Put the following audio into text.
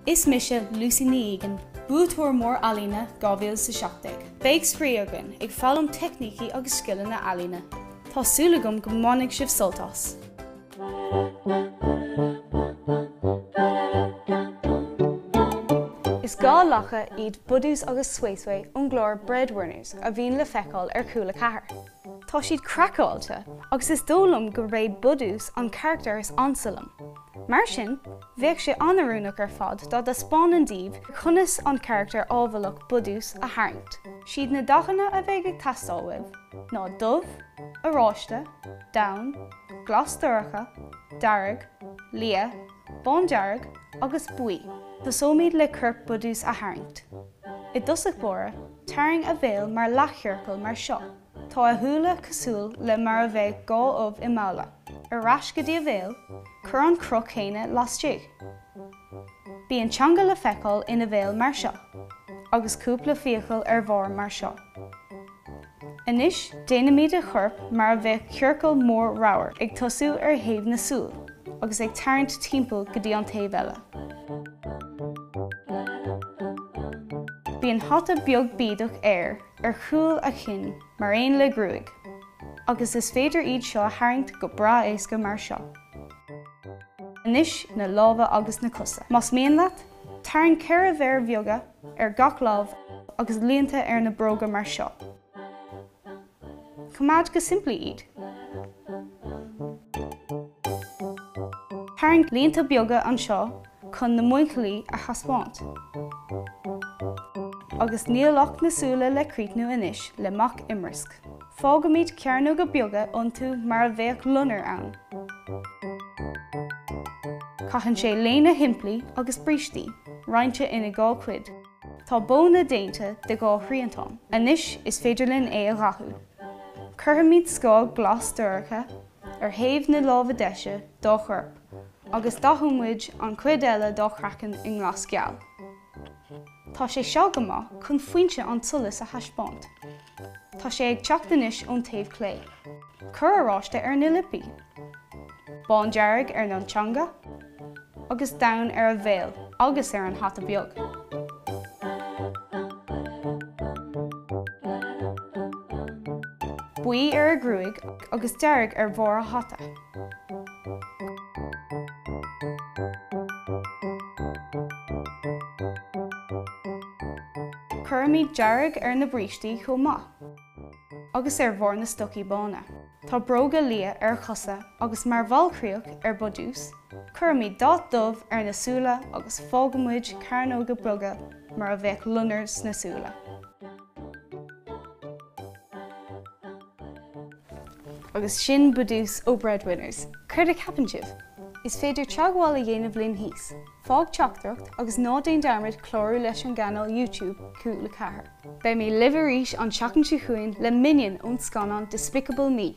Is mise Lucy Ní Dhuiginn, buaiteoir mór ealaíona 2017. Beidh scríogan ag fálam technící agus sciile na ealaíona. Tá súlagam go mbainigh sibh soltas. Is gá lacha iad Buhdeuce agus Suaiswe an glór Breadwinners a bhíonn le feiceáil ar Cúla4. Tá siad crackálta agus is dólam go raibh Buhdeuce an charachtar is ansalam. Mar sin, bheadh sé anarúnach ar fad dá de spáin an díobh chunas an charachtar ábhailach Buhdeuce a tharraingt. Siad na dachanna a bheith ag teastáil ná dubh, aráiste, dúinn, glas dúracha, darg, lia, báindearg agus buí. Tásóimid le curp Buhdeuce a tharraingt. I dosach bóra, tarraing a bhéal mar leathchearcail mar seo. Tá a thuúla cosúil le mar a bheith gá obh I mála. Ar rais go dtí a bhéal, chur an croch chéine lastíigh. Bí an teanga le feiceáil ina bhéal mar seo, agus cúpla fiacail ar bharr mar seo. Anois, déanamid a chorp mar a bheith cearcail mór ráir ag tosú ar thaobh na súl, agus ag tarraingt timpeall go dtí an taobh eile. Bí an hata beag bídeach ar chúl a chin mar aon le grúig, agus is féidir iad seo a tharraingt go bra éasca mar seo. Anois na lámha agus na cusa. Mas mian leat, tarraing ceir a bhéir bheoga ar gach lámh agus líonta ar na bróga mar seo. Comáid go simplí iad. Tarraing líonta beoga an seo chun na muinchilí a chaspáint. Agus níolach na súla le críochnú anois le mac imrisc. Fágamid cearnú go beoga iontu mar a bheadh lunar ann. Caitheann sé léana himplaí agus brístí, roinnte ina gá cuid. Tá bóna déanta de gá thriantán. Anois is féidirlinn é a rathú. Curthamid scáil glas dúracha ar thaobh na lámha deise dá chorp, agus dachomhuid an cuid eile dá chracan I nglas geal. Tá sé seo go maith chun foinse an solas a thaispeáint. Tá sé ag teacht anois ón taobh clé. Cur aráiste ar na lipi. Báindearg ar na teanga, agus dúinn ar a bhéal, agus ar an hata beag. Buí ar a grúig agus dearg ar bharr a hata. Curamid dearg ar na brístí chomh maith, agus ar bharr na stocaí bána. Tá bróga lia ar chosa agus mar bhallchríoch ar Buhdeuce, curamid dá dubh ar na súla agus fágamid cairnóga broga mar a bheith lunars na súla. Agus sin Buhdeuce ó Breadwinners. Cuir a ceapan sibh. Is féidir teagháil a dhéanamh linn híos, fág teachtracht agus nádéon darmid chlárú leis an gcanál YouTube Cúla4. Bei mé libh arís an teacann si chuin le minion ón scanán Despicable Me.